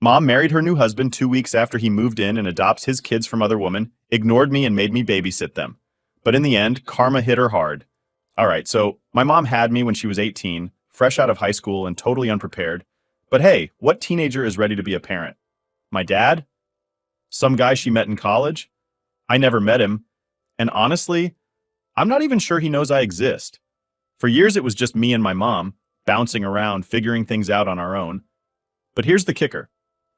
Mom married her new husband 2 weeks after he moved in and adopts his kids from other women, ignored me and made me babysit them. But in the end, karma hit her hard. All right, so my mom had me when she was 18, fresh out of high school and totally unprepared. But hey, what teenager is ready to be a parent? My dad? Some guy she met in college? I never met him. And honestly, I'm not even sure he knows I exist. For years, it was just me and my mom, bouncing around, figuring things out on our own. But here's the kicker.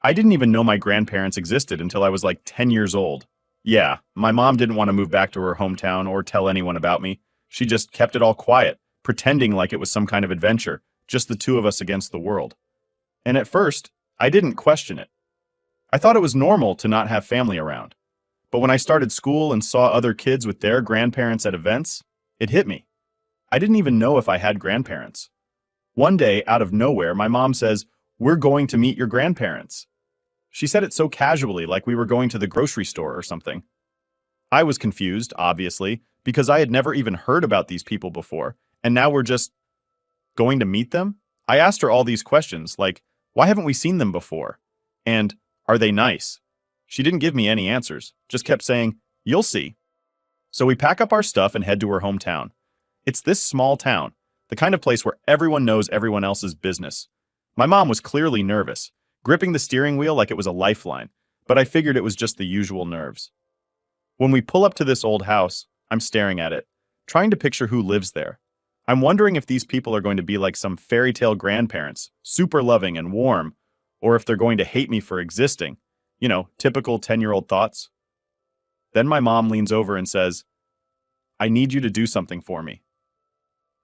I didn't even know my grandparents existed until I was like 10 years old. Yeah, my mom didn't want to move back to her hometown or tell anyone about me. She just kept it all quiet, pretending like it was some kind of adventure, just the two of us against the world. And at first, I didn't question it. I thought it was normal to not have family around. But when I started school and saw other kids with their grandparents at events, it hit me. I didn't even know if I had grandparents. One day, out of nowhere, my mom says, "We're going to meet your grandparents." She said it so casually, like we were going to the grocery store or something. I was confused, obviously, because I had never even heard about these people before, and now we're just going to meet them? I asked her all these questions, like, why haven't we seen them before? And, are they nice? She didn't give me any answers, just kept saying, "You'll see." So we pack up our stuff and head to her hometown. It's this small town, the kind of place where everyone knows everyone else's business. My mom was clearly nervous, gripping the steering wheel like it was a lifeline, but I figured it was just the usual nerves. When we pull up to this old house, I'm staring at it, trying to picture who lives there. I'm wondering if these people are going to be like some fairy tale grandparents, super loving and warm, or if they're going to hate me for existing. You know, typical 10-year-old thoughts. Then my mom leans over and says, "I need you to do something for me."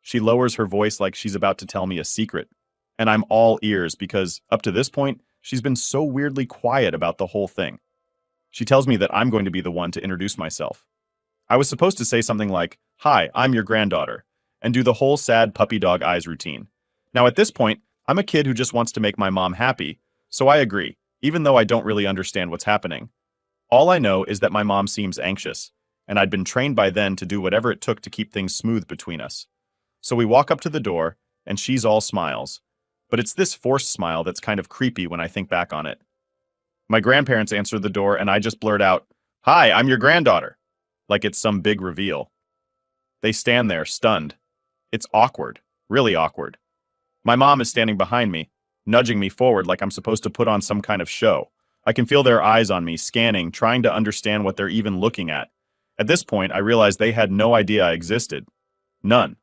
She lowers her voice like she's about to tell me a secret, and I'm all ears because, up to this point, she's been so weirdly quiet about the whole thing. She tells me that I'm going to be the one to introduce myself. I was supposed to say something like, "Hi, I'm your granddaughter," and do the whole sad puppy dog eyes routine. Now at this point, I'm a kid who just wants to make my mom happy, so I agree, even though I don't really understand what's happening. All I know is that my mom seems anxious, and I'd been trained by then to do whatever it took to keep things smooth between us. So we walk up to the door, and she's all smiles. But it's this forced smile that's kind of creepy when I think back on it. My grandparents answer the door, and I just blurt out, "Hi, I'm your granddaughter," like it's some big reveal. They stand there, stunned. It's awkward, really awkward. My mom is standing behind me, nudging me forward like I'm supposed to put on some kind of show. I can feel their eyes on me, scanning, trying to understand what they're even looking at. At this point, I realize they had no idea I existed. None.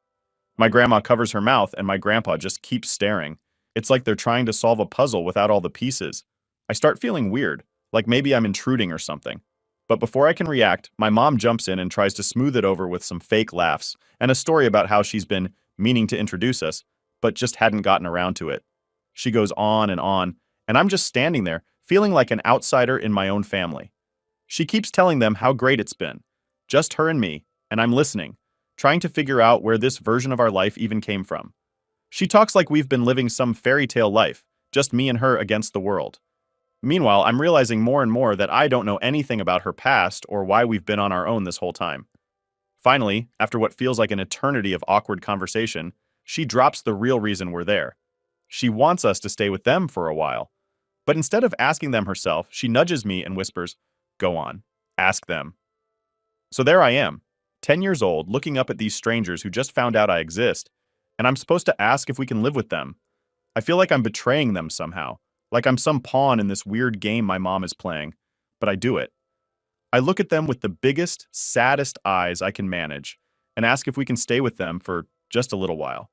My grandma covers her mouth, and my grandpa just keeps staring. It's like they're trying to solve a puzzle without all the pieces. I start feeling weird, like maybe I'm intruding or something. But before I can react, my mom jumps in and tries to smooth it over with some fake laughs and a story about how she's been meaning to introduce us, but just hadn't gotten around to it. She goes on, and I'm just standing there, feeling like an outsider in my own family. She keeps telling them how great it's been, just her and me, and I'm listening, trying to figure out where this version of our life even came from. She talks like we've been living some fairy tale life, just me and her against the world. Meanwhile, I'm realizing more and more that I don't know anything about her past or why we've been on our own this whole time. Finally, after what feels like an eternity of awkward conversation, she drops the real reason we're there. She wants us to stay with them for a while. But instead of asking them herself, she nudges me and whispers, "Go on, ask them." So there I am, 10 years old, looking up at these strangers who just found out I exist, and I'm supposed to ask if we can live with them. I feel like I'm betraying them somehow, like I'm some pawn in this weird game my mom is playing, but I do it. I look at them with the biggest, saddest eyes I can manage, and ask if we can stay with them for just a little while.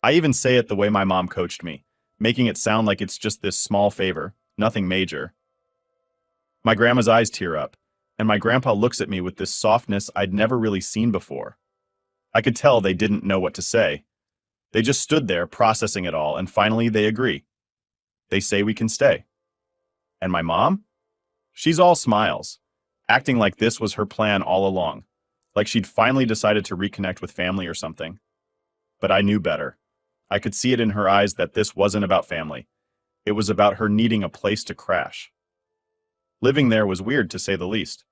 I even say it the way my mom coached me, making it sound like it's just this small favor, nothing major. My grandma's eyes tear up, and my grandpa looks at me with this softness I'd never really seen before. I could tell they didn't know what to say. They just stood there processing it all, and finally they agree. They say we can stay. And my mom? She's all smiles, acting like this was her plan all along, like she'd finally decided to reconnect with family or something. But I knew better. I could see it in her eyes that this wasn't about family. It was about her needing a place to crash. Living there was weird, to say the least.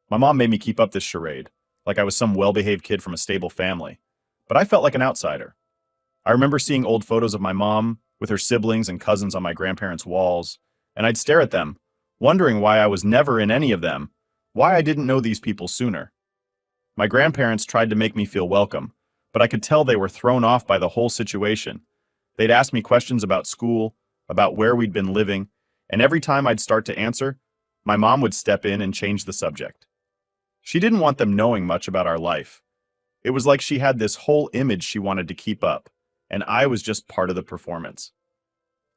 My mom made me keep up this charade, like I was some well-behaved kid from a stable family. But I felt like an outsider. I remember seeing old photos of my mom with her siblings and cousins on my grandparents' walls, and I'd stare at them, wondering why I was never in any of them, why I didn't know these people sooner. My grandparents tried to make me feel welcome, but I could tell they were thrown off by the whole situation. They'd ask me questions about school, about where we'd been living, and every time I'd start to answer, my mom would step in and change the subject. She didn't want them knowing much about our life. It was like she had this whole image she wanted to keep up, and I was just part of the performance.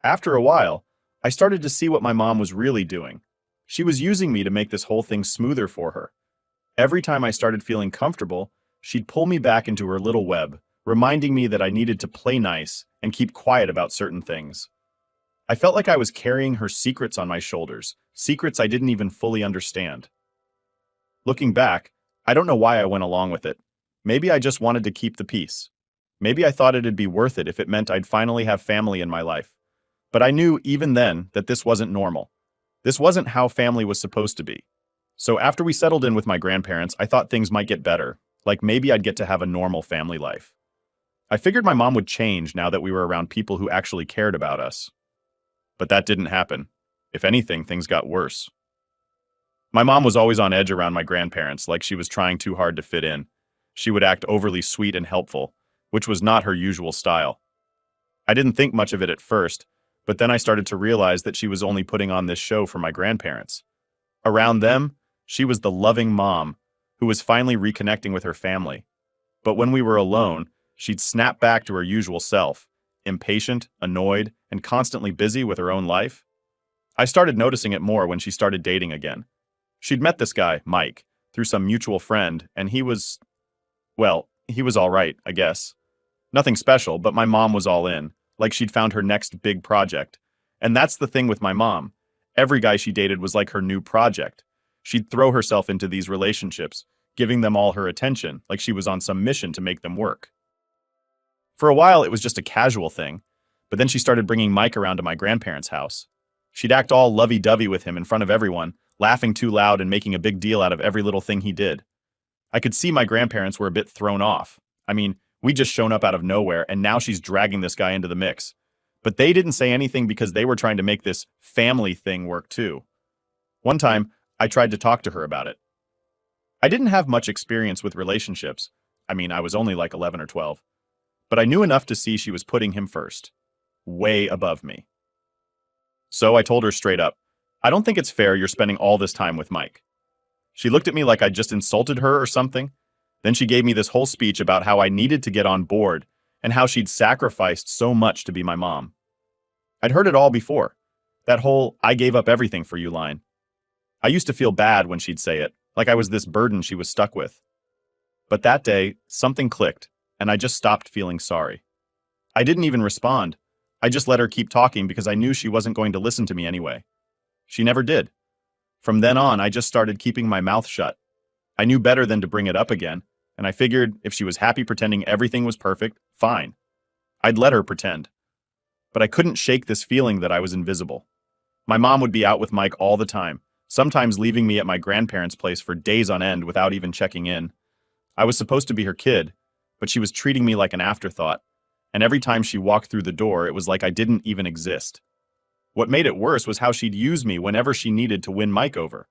After a while, I started to see what my mom was really doing. She was using me to make this whole thing smoother for her. Every time I started feeling comfortable, she'd pull me back into her little web, reminding me that I needed to play nice and keep quiet about certain things. I felt like I was carrying her secrets on my shoulders, secrets I didn't even fully understand. Looking back, I don't know why I went along with it. Maybe I just wanted to keep the peace. Maybe I thought it'd be worth it if it meant I'd finally have family in my life. But I knew even then that this wasn't normal. This wasn't how family was supposed to be. So after we settled in with my grandparents, I thought things might get better, like maybe I'd get to have a normal family life. I figured my mom would change now that we were around people who actually cared about us. But that didn't happen. If anything, things got worse. My mom was always on edge around my grandparents, like she was trying too hard to fit in. She would act overly sweet and helpful, which was not her usual style. I didn't think much of it at first, but then I started to realize that she was only putting on this show for my grandparents. Around them, she was the loving mom who was finally reconnecting with her family. But when we were alone, she'd snap back to her usual self, impatient, annoyed, and constantly busy with her own life. I started noticing it more when she started dating again. She'd met this guy, Mike, through some mutual friend, and he was all right, I guess. Nothing special, but my mom was all in, like she'd found her next big project. And that's the thing with my mom. Every guy she dated was like her new project. She'd throw herself into these relationships, giving them all her attention, like she was on some mission to make them work. For a while, it was just a casual thing, but then she started bringing Mike around to my grandparents' house. She'd act all lovey-dovey with him in front of everyone, laughing too loud and making a big deal out of every little thing he did. I could see my grandparents were a bit thrown off. I mean, we'd just shown up out of nowhere, and now she's dragging this guy into the mix. But they didn't say anything because they were trying to make this family thing work too. One time, I tried to talk to her about it. I didn't have much experience with relationships. I mean, I was only like 11 or 12. But I knew enough to see she was putting him first. Way above me. So I told her straight up, I don't think it's fair you're spending all this time with Mike. She looked at me like I'd just insulted her or something. Then she gave me this whole speech about how I needed to get on board and how she'd sacrificed so much to be my mom. I'd heard it all before. That whole "I gave up everything for you" line. I used to feel bad when she'd say it, like I was this burden she was stuck with. But that day, something clicked, and I just stopped feeling sorry. I didn't even respond. I just let her keep talking because I knew she wasn't going to listen to me anyway. She never did. From then on, I just started keeping my mouth shut. I knew better than to bring it up again, and I figured if she was happy pretending everything was perfect, fine. I'd let her pretend. But I couldn't shake this feeling that I was invisible. My mom would be out with Mike all the time, sometimes leaving me at my grandparents' place for days on end without even checking in. I was supposed to be her kid, but she was treating me like an afterthought, and every time she walked through the door, it was like I didn't even exist. What made it worse was how she'd use me whenever she needed to win Mike over.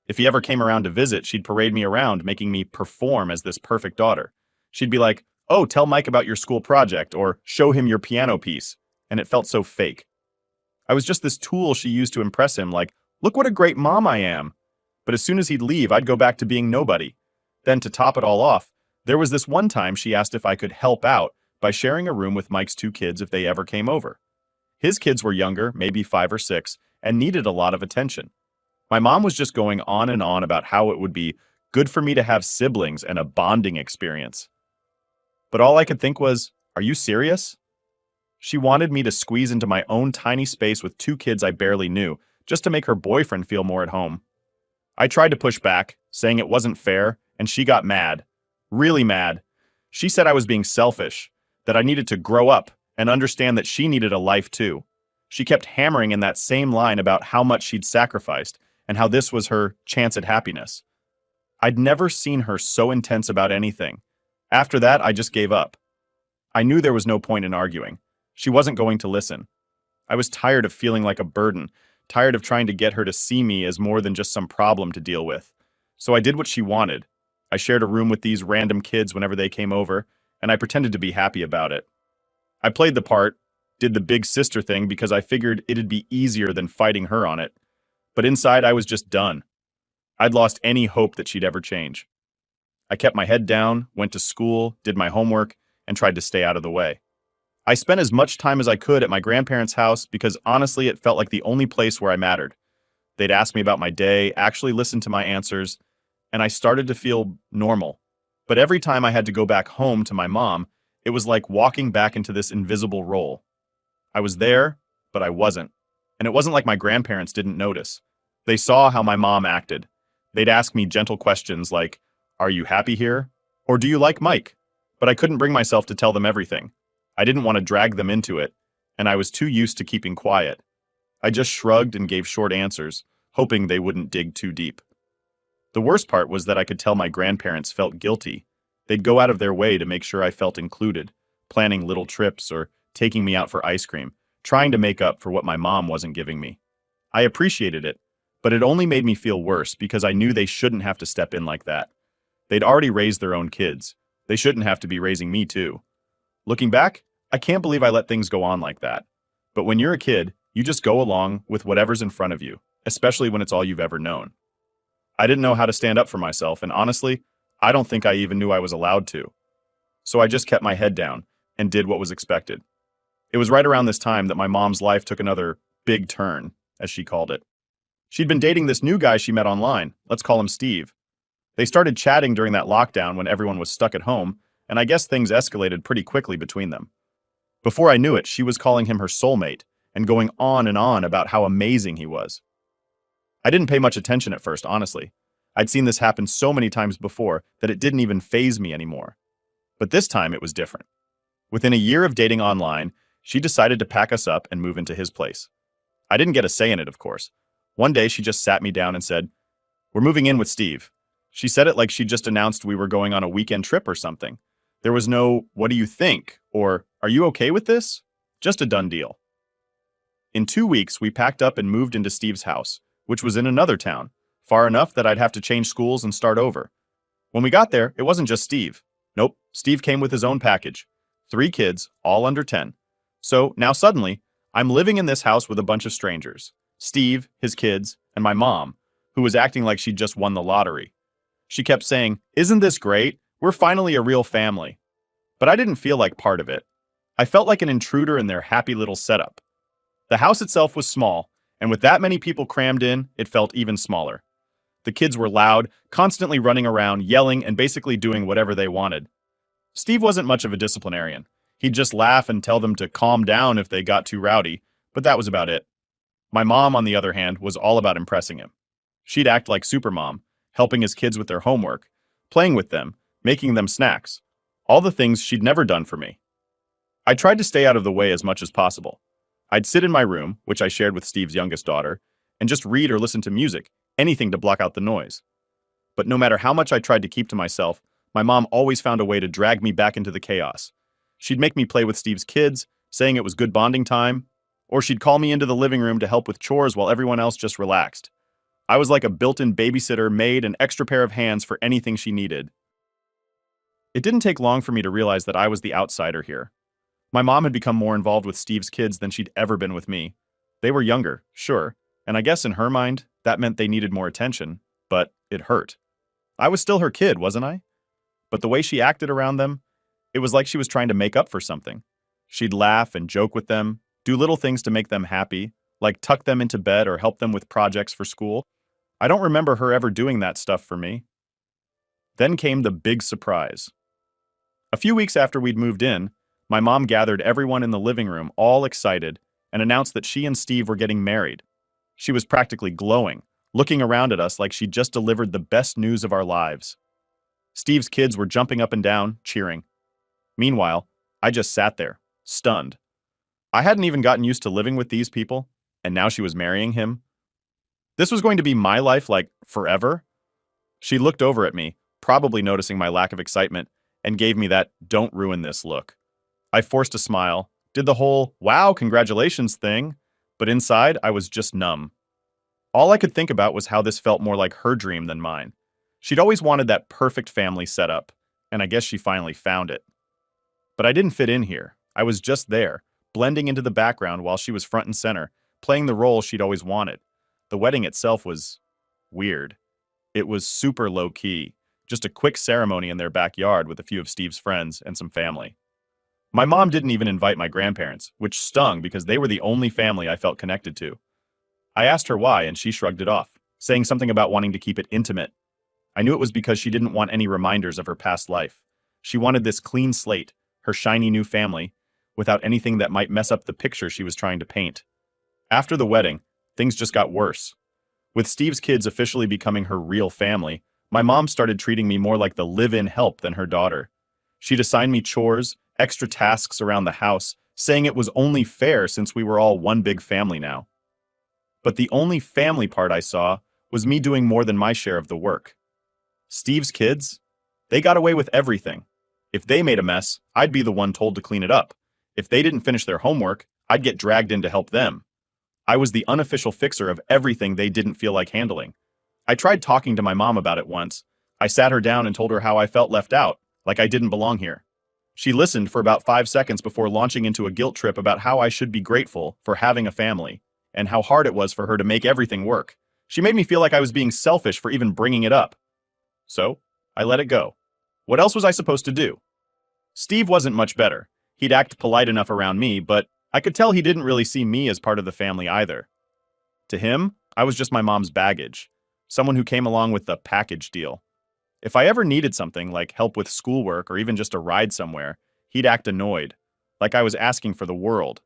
If he ever came around to visit, she'd parade me around, making me perform as this perfect daughter. She'd be like, "Oh, tell Mike about your school project," or "show him your piano piece," and it felt so fake. I was just this tool she used to impress him, like, "Look what a great mom I am." But as soon as he'd leave, I'd go back to being nobody. Then to top it all off, there was this one time she asked if I could help out by sharing a room with Mike's two kids if they ever came over. His kids were younger, maybe 5 or 6, and needed a lot of attention. My mom was just going on and on about how it would be good for me to have siblings and a bonding experience. But all I could think was, are you serious? She wanted me to squeeze into my own tiny space with 2 kids I barely knew, just to make her boyfriend feel more at home. I tried to push back, saying it wasn't fair, and she got mad. Really mad. She said I was being selfish, that I needed to grow up and understand that she needed a life too. She kept hammering in that same line about how much she'd sacrificed and how this was her chance at happiness. I'd never seen her so intense about anything. After that, I just gave up. I knew there was no point in arguing. She wasn't going to listen. I was tired of feeling like a burden, tired of trying to get her to see me as more than just some problem to deal with. So I did what she wanted. I shared a room with these random kids whenever they came over, and I pretended to be happy about it. I played the part, did the big sister thing because I figured it'd be easier than fighting her on it. But inside, I was just done. I'd lost any hope that she'd ever change. I kept my head down, went to school, did my homework, and tried to stay out of the way. I spent as much time as I could at my grandparents' house because honestly, it felt like the only place where I mattered. They'd ask me about my day, actually listen to my answers, and I started to feel normal. But every time I had to go back home to my mom, it was like walking back into this invisible role. I was there, but I wasn't. And it wasn't like my grandparents didn't notice. They saw how my mom acted. They'd ask me gentle questions like, "Are you happy here?" Or "Do you like Mike?" But I couldn't bring myself to tell them everything. I didn't want to drag them into it, and I was too used to keeping quiet. I just shrugged and gave short answers, hoping they wouldn't dig too deep. The worst part was that I could tell my grandparents felt guilty. They'd go out of their way to make sure I felt included, planning little trips or taking me out for ice cream, trying to make up for what my mom wasn't giving me. I appreciated it, but it only made me feel worse because I knew they shouldn't have to step in like that. They'd already raised their own kids. They shouldn't have to be raising me too. Looking back, I can't believe I let things go on like that. But when you're a kid, you just go along with whatever's in front of you, especially when it's all you've ever known. I didn't know how to stand up for myself, and honestly, I don't think I even knew I was allowed to. So I just kept my head down and did what was expected. It was right around this time that my mom's life took another big turn, as she called it. She'd been dating this new guy she met online. Let's call him Steve. They started chatting during that lockdown when everyone was stuck at home, and I guess things escalated pretty quickly between them. Before I knew it, she was calling him her soulmate and going on and on about how amazing he was. I didn't pay much attention at first, honestly. I'd seen this happen so many times before that it didn't even faze me anymore. But this time it was different. Within a year of dating online, she decided to pack us up and move into his place. I didn't get a say in it, of course. One day she just sat me down and said, "We're moving in with Steve." She said it like she just announced we were going on a weekend trip or something. There was no, "What do you think?" or "Are you okay with this?" Just a done deal. In 2 weeks, we packed up and moved into Steve's house, which was in another town, far enough that I'd have to change schools and start over. When we got there, it wasn't just Steve. Nope, Steve came with his own package. 3 kids, all under 10. So now suddenly, I'm living in this house with a bunch of strangers. Steve, his kids, and my mom, who was acting like she'd just won the lottery. She kept saying, "Isn't this great? We're finally a real family." But I didn't feel like part of it. I felt like an intruder in their happy little setup. The house itself was small, and with that many people crammed in, it felt even smaller. The kids were loud, constantly running around, yelling, and basically doing whatever they wanted. Steve wasn't much of a disciplinarian. He'd just laugh and tell them to calm down if they got too rowdy, but that was about it. My mom, on the other hand, was all about impressing him. She'd act like Supermom, helping his kids with their homework, playing with them, making them snacks. All the things she'd never done for me. I tried to stay out of the way as much as possible. I'd sit in my room, which I shared with Steve's youngest daughter, and just read or listen to music, anything to block out the noise. But no matter how much I tried to keep to myself, my mom always found a way to drag me back into the chaos. She'd make me play with Steve's kids, saying it was good bonding time, or she'd call me into the living room to help with chores while everyone else just relaxed. I was like a built-in babysitter, maid, an extra pair of hands for anything she needed. It didn't take long for me to realize that I was the outsider here. My mom had become more involved with Steve's kids than she'd ever been with me. They were younger, sure, and I guess in her mind, that meant they needed more attention, but it hurt. I was still her kid, wasn't I? But the way she acted around them, it was like she was trying to make up for something. She'd laugh and joke with them, do little things to make them happy, like tuck them into bed or help them with projects for school. I don't remember her ever doing that stuff for me. Then came the big surprise. A few weeks after we'd moved in, my mom gathered everyone in the living room, all excited, and announced that she and Steve were getting married. She was practically glowing, looking around at us like she'd just delivered the best news of our lives. Steve's kids were jumping up and down, cheering. Meanwhile, I just sat there, stunned. I hadn't even gotten used to living with these people, and now she was marrying him. This was going to be my life, like, forever? She looked over at me, probably noticing my lack of excitement, and gave me that "don't ruin this" look. I forced a smile, did the whole "wow, congratulations" thing, but inside I was just numb. All I could think about was how this felt more like her dream than mine. She'd always wanted that perfect family setup, and I guess she finally found it. But I didn't fit in here. I was just there, blending into the background while she was front and center, playing the role she'd always wanted. The wedding itself was weird. It was super low key, just a quick ceremony in their backyard with a few of Steve's friends and some family. My mom didn't even invite my grandparents, which stung because they were the only family I felt connected to. I asked her why, and she shrugged it off, saying something about wanting to keep it intimate. I knew it was because she didn't want any reminders of her past life. She wanted this clean slate, her shiny new family, without anything that might mess up the picture she was trying to paint. After the wedding, things just got worse. With Steve's kids officially becoming her real family, my mom started treating me more like the live-in help than her daughter. She'd assign me chores, extra tasks around the house, saying it was only fair since we were all one big family now. But the only family part I saw was me doing more than my share of the work. Steve's kids? They got away with everything. If they made a mess, I'd be the one told to clean it up. If they didn't finish their homework, I'd get dragged in to help them. I was the unofficial fixer of everything they didn't feel like handling. I tried talking to my mom about it once. I sat her down and told her how I felt left out, like I didn't belong here. She listened for about 5 seconds before launching into a guilt trip about how I should be grateful for having a family, and how hard it was for her to make everything work. She made me feel like I was being selfish for even bringing it up. So, I let it go. What else was I supposed to do? Steve wasn't much better. He'd act polite enough around me, but I could tell he didn't really see me as part of the family either. To him, I was just my mom's baggage, someone who came along with the package deal. If I ever needed something, like help with schoolwork or even just a ride somewhere, he'd act annoyed, like I was asking for the world.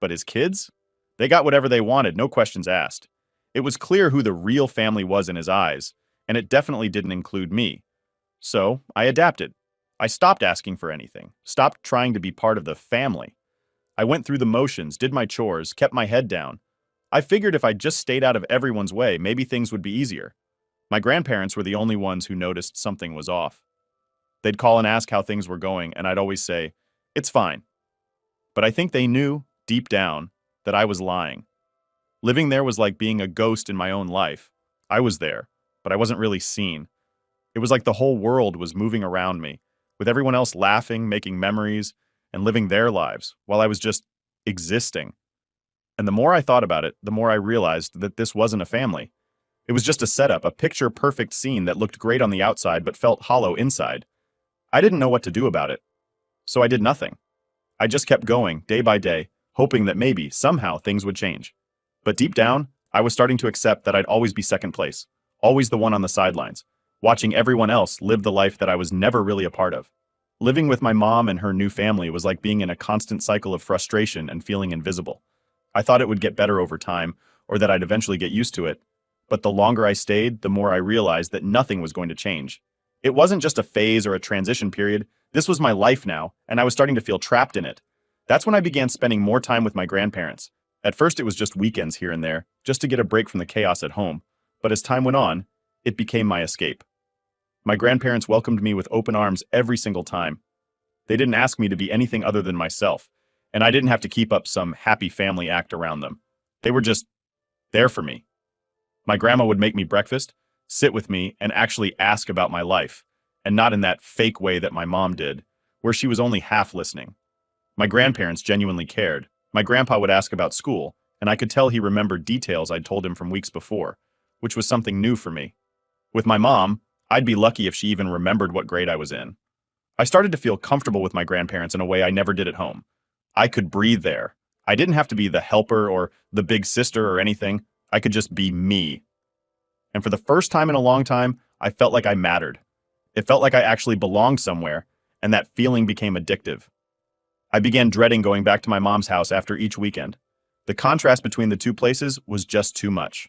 But his kids? They got whatever they wanted, no questions asked. It was clear who the real family was in his eyes, and it definitely didn't include me. So, I adapted. I stopped asking for anything, stopped trying to be part of the family. I went through the motions, did my chores, kept my head down. I figured if I just stayed out of everyone's way, maybe things would be easier. My grandparents were the only ones who noticed something was off. They'd call and ask how things were going, and I'd always say, "It's fine." But I think they knew, deep down, that I was lying. Living there was like being a ghost in my own life. I was there, but I wasn't really seen. It was like the whole world was moving around me, with everyone else laughing, making memories, and living their lives, while I was just existing. And the more I thought about it, the more I realized that this wasn't a family. It was just a setup, a picture-perfect scene that looked great on the outside but felt hollow inside. I didn't know what to do about it, so I did nothing. I just kept going, day by day, hoping that maybe, somehow, things would change. But deep down, I was starting to accept that I'd always be second place, always the one on the sidelines, watching everyone else live the life that I was never really a part of. Living with my mom and her new family was like being in a constant cycle of frustration and feeling invisible. I thought it would get better over time, or that I'd eventually get used to it. But the longer I stayed, the more I realized that nothing was going to change. It wasn't just a phase or a transition period. This was my life now, and I was starting to feel trapped in it. That's when I began spending more time with my grandparents. At first, it was just weekends here and there, just to get a break from the chaos at home. But as time went on, it became my escape. My grandparents welcomed me with open arms every single time. They didn't ask me to be anything other than myself, and I didn't have to keep up some happy family act around them. They were just there for me. My grandma would make me breakfast, sit with me, and actually ask about my life, and not in that fake way that my mom did, where she was only half listening. My grandparents genuinely cared. My grandpa would ask about school, and I could tell he remembered details I'd told him from weeks before, which was something new for me. With my mom, I'd be lucky if she even remembered what grade I was in. I started to feel comfortable with my grandparents in a way I never did at home. I could breathe there. I didn't have to be the helper or the big sister or anything. I could just be me. And for the first time in a long time, I felt like I mattered. It felt like I actually belonged somewhere, and that feeling became addictive. I began dreading going back to my mom's house after each weekend. The contrast between the two places was just too much.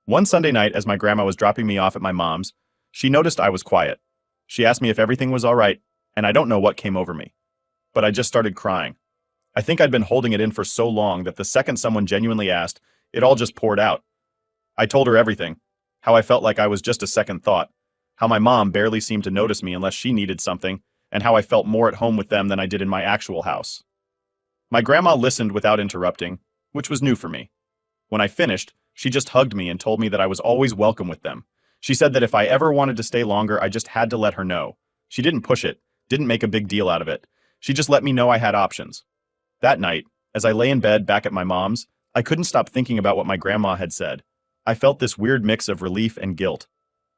One Sunday night, as my grandma was dropping me off at my mom's, she noticed I was quiet. She asked me if everything was all right, and I don't know what came over me. But I just started crying. I think I'd been holding it in for so long that the second someone genuinely asked, it all just poured out. I told her everything, how I felt like I was just a second thought, how my mom barely seemed to notice me unless she needed something, and how I felt more at home with them than I did in my actual house. My grandma listened without interrupting, which was new for me. When I finished, She just hugged me and told me that I was always welcome with them. She said that if I ever wanted to stay longer, I just had to let her know. She didn't push it, didn't make a big deal out of it. She just let me know I had options. That night, as I lay in bed back at my mom's, I couldn't stop thinking about what my grandma had said. I felt this weird mix of relief and guilt.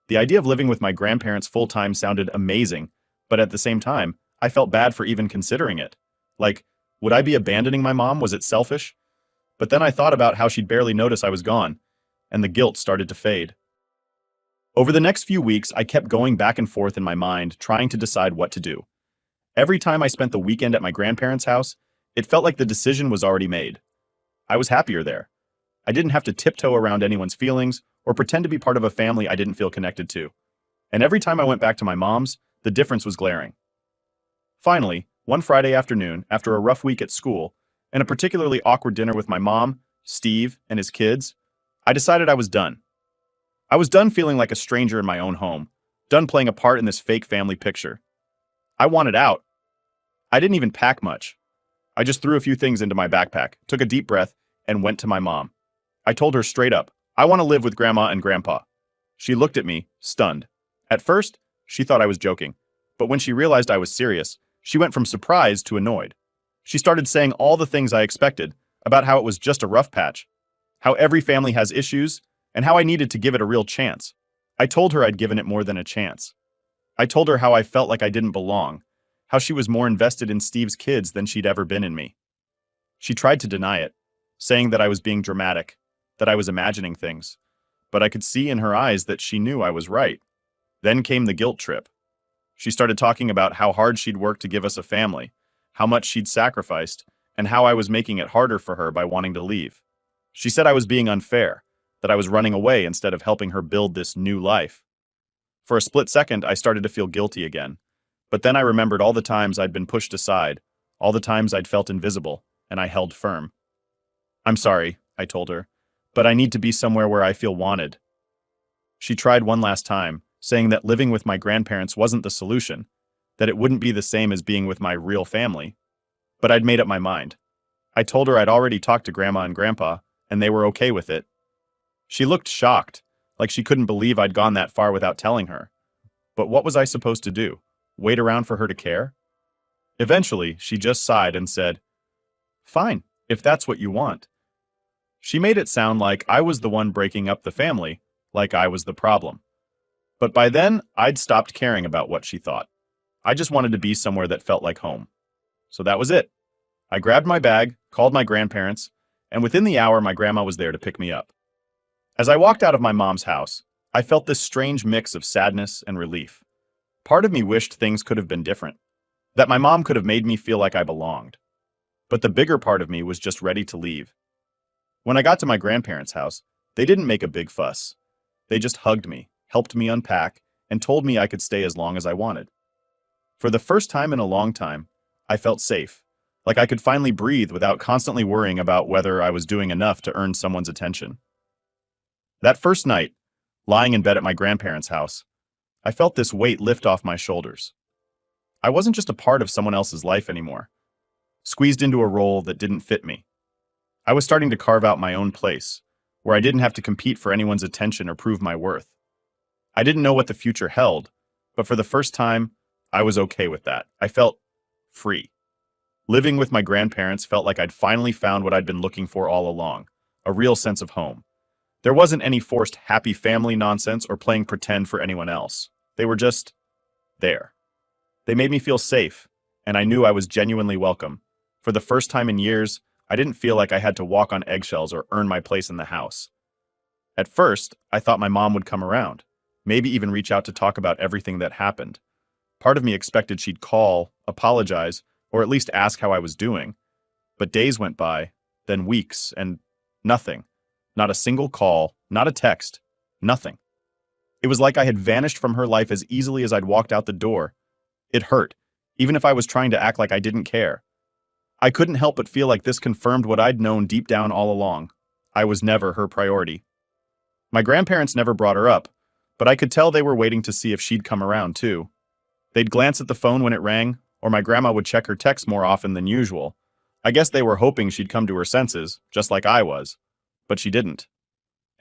The idea of living with my grandparents full-time sounded amazing, but at the same time, I felt bad for even considering it. Like, would I be abandoning my mom? Was it selfish? But then I thought about how she'd barely notice I was gone, and the guilt started to fade. Over the next few weeks, I kept going back and forth in my mind, trying to decide what to do. Every time I spent the weekend at my grandparents' house, it felt like the decision was already made. I was happier there. I didn't have to tiptoe around anyone's feelings or pretend to be part of a family I didn't feel connected to. And every time I went back to my mom's, the difference was glaring. Finally, one Friday afternoon, after a rough week at school, and a particularly awkward dinner with my mom, Steve, and his kids, I decided I was done. I was done feeling like a stranger in my own home, done playing a part in this fake family picture. I wanted out. I didn't even pack much. I just threw a few things into my backpack, took a deep breath, and went to my mom. I told her straight up, I want to live with Grandma and Grandpa. She looked at me, stunned. At first, she thought I was joking, but when she realized I was serious, she went from surprised to annoyed. She started saying all the things I expected, about how it was just a rough patch, how every family has issues, and how I needed to give it a real chance. I told her I'd given it more than a chance. I told her how I felt like I didn't belong, how she was more invested in Steve's kids than she'd ever been in me. She tried to deny it, saying that I was being dramatic, that I was imagining things, but I could see in her eyes that she knew I was right. Then came the guilt trip. She started talking about how hard she'd worked to give us a family, how much she'd sacrificed, and how I was making it harder for her by wanting to leave. She said I was being unfair, that I was running away instead of helping her build this new life. For a split second, I started to feel guilty again, but then I remembered all the times I'd been pushed aside, all the times I'd felt invisible, and I held firm. I'm sorry, I told her, but I need to be somewhere where I feel wanted. She tried one last time, saying that living with my grandparents wasn't the solution, that it wouldn't be the same as being with my real family. But I'd made up my mind. I told her I'd already talked to Grandma and Grandpa, and they were okay with it. She looked shocked, like she couldn't believe I'd gone that far without telling her. But what was I supposed to do? Wait around for her to care? Eventually, she just sighed and said, "Fine, if that's what you want." She made it sound like I was the one breaking up the family, like I was the problem. But by then, I'd stopped caring about what she thought. I just wanted to be somewhere that felt like home. So that was it. I grabbed my bag, called my grandparents, and within the hour, my grandma was there to pick me up. As I walked out of my mom's house, I felt this strange mix of sadness and relief. Part of me wished things could have been different, that my mom could have made me feel like I belonged. But the bigger part of me was just ready to leave. When I got to my grandparents' house, they didn't make a big fuss. They just hugged me, helped me unpack, and told me I could stay as long as I wanted. For the first time in a long time, I felt safe, like I could finally breathe without constantly worrying about whether I was doing enough to earn someone's attention. That first night, lying in bed at my grandparents' house, I felt this weight lift off my shoulders. I wasn't just a part of someone else's life anymore, squeezed into a role that didn't fit me. I was starting to carve out my own place, where I didn't have to compete for anyone's attention or prove my worth. I didn't know what the future held, but for the first time, I was okay with that. I felt free. Living with my grandparents felt like I'd finally found what I'd been looking for all along, a real sense of home. There wasn't any forced happy family nonsense or playing pretend for anyone else. They were just there. They made me feel safe, and I knew I was genuinely welcome. For the first time in years, I didn't feel like I had to walk on eggshells or earn my place in the house. At first, I thought my mom would come around, maybe even reach out to talk about everything that happened. Part of me expected she'd call, apologize, or at least ask how I was doing. But days went by, then weeks, and nothing. Not a single call, not a text, nothing. It was like I had vanished from her life as easily as I'd walked out the door. It hurt, even if I was trying to act like I didn't care. I couldn't help but feel like this confirmed what I'd known deep down all along. I was never her priority. My grandparents never brought her up, but I could tell they were waiting to see if she'd come around too. They'd glance at the phone when it rang, or my grandma would check her texts more often than usual. I guess they were hoping she'd come to her senses, just like I was. But she didn't.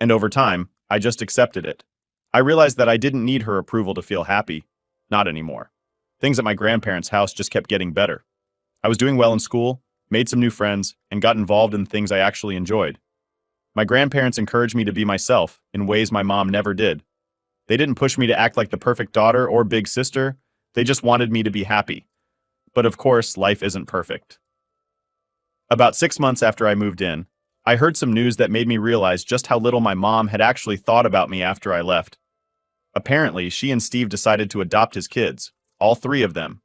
And over time, I just accepted it. I realized that I didn't need her approval to feel happy. Not anymore. Things at my grandparents' house just kept getting better. I was doing well in school, made some new friends, and got involved in things I actually enjoyed. My grandparents encouraged me to be myself in ways my mom never did. They didn't push me to act like the perfect daughter or big sister, they just wanted me to be happy. But of course, life isn't perfect. About 6 months after I moved in, I heard some news that made me realize just how little my mom had actually thought about me after I left. Apparently, she and Steve decided to adopt his kids, all three of them.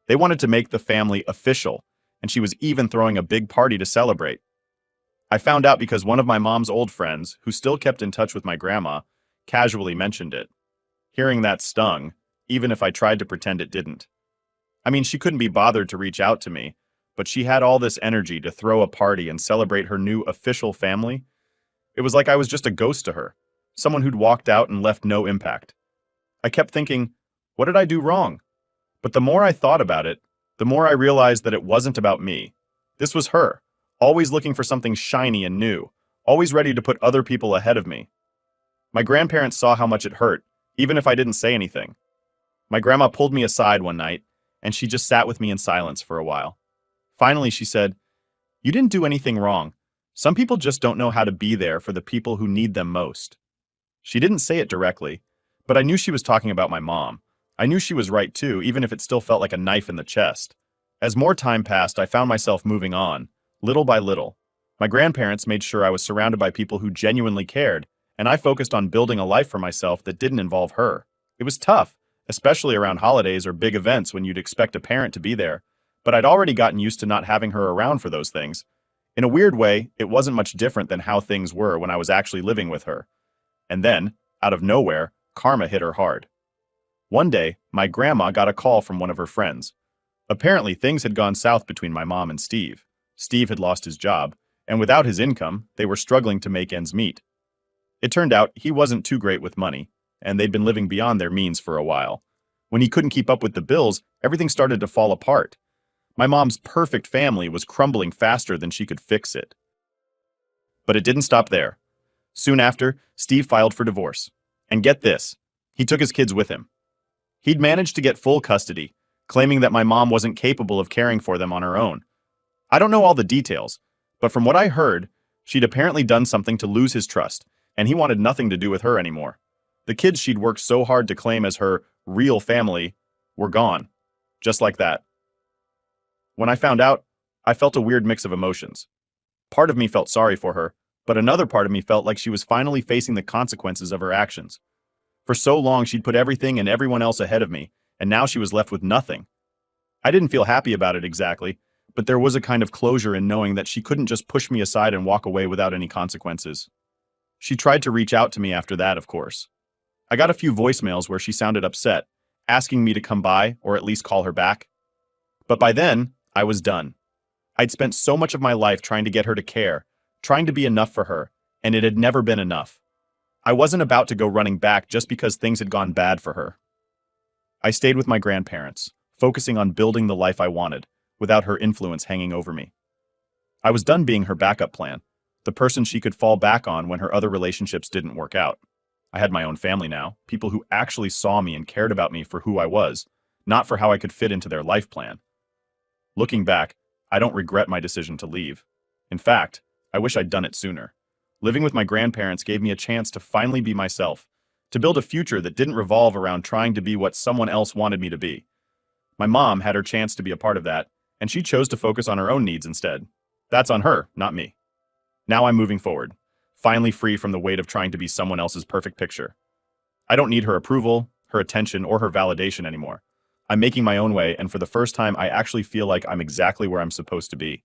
They wanted to make the family official, and she was even throwing a big party to celebrate. I found out because one of my mom's old friends, who still kept in touch with my grandma, casually mentioned it. Hearing that stung, even if I tried to pretend it didn't. I mean, she couldn't be bothered to reach out to me, but she had all this energy to throw a party and celebrate her new official family. It was like I was just a ghost to her, someone who'd walked out and left no impact. I kept thinking, what did I do wrong? But the more I thought about it, the more I realized that it wasn't about me. This was her, always looking for something shiny and new, always ready to put other people ahead of me. My grandparents saw how much it hurt, even if I didn't say anything. My grandma pulled me aside one night, and she just sat with me in silence for a while. Finally, she said, "You didn't do anything wrong. Some people just don't know how to be there for the people who need them most." She didn't say it directly, but I knew she was talking about my mom. I knew she was right too, even if it still felt like a knife in the chest. As more time passed, I found myself moving on, little by little. My grandparents made sure I was surrounded by people who genuinely cared, and I focused on building a life for myself that didn't involve her. It was tough, especially around holidays or big events when you'd expect a parent to be there, but I'd already gotten used to not having her around for those things. In a weird way, it wasn't much different than how things were when I was actually living with her. And then, out of nowhere, karma hit her hard. One day, my grandma got a call from one of her friends. Apparently, things had gone south between my mom and Steve. Steve had lost his job, and without his income, they were struggling to make ends meet. It turned out he wasn't too great with money, and they'd been living beyond their means for a while. When he couldn't keep up with the bills, everything started to fall apart. My mom's perfect family was crumbling faster than she could fix it. But it didn't stop there. Soon after, Steve filed for divorce. And get this, he took his kids with him. He'd managed to get full custody, claiming that my mom wasn't capable of caring for them on her own. I don't know all the details, but from what I heard, she'd apparently done something to lose his trust, and he wanted nothing to do with her anymore. The kids she'd worked so hard to claim as her real family were gone, just like that. When I found out, I felt a weird mix of emotions. Part of me felt sorry for her, but another part of me felt like she was finally facing the consequences of her actions. For so long, she'd put everything and everyone else ahead of me, and now she was left with nothing. I didn't feel happy about it exactly, but there was a kind of closure in knowing that she couldn't just push me aside and walk away without any consequences. She tried to reach out to me after that, of course. I got a few voicemails where she sounded upset, asking me to come by or at least call her back. But by then, I was done. I'd spent so much of my life trying to get her to care, trying to be enough for her, and it had never been enough. I wasn't about to go running back just because things had gone bad for her. I stayed with my grandparents, focusing on building the life I wanted, without her influence hanging over me. I was done being her backup plan, the person she could fall back on when her other relationships didn't work out. I had my own family now, people who actually saw me and cared about me for who I was, not for how I could fit into their life plan. Looking back, I don't regret my decision to leave. In fact, I wish I'd done it sooner. Living with my grandparents gave me a chance to finally be myself, to build a future that didn't revolve around trying to be what someone else wanted me to be. My mom had her chance to be a part of that, and she chose to focus on her own needs instead. That's on her, not me. Now I'm moving forward, finally free from the weight of trying to be someone else's perfect picture. I don't need her approval, her attention, or her validation anymore. I'm making my own way, and for the first time, I actually feel like I'm exactly where I'm supposed to be.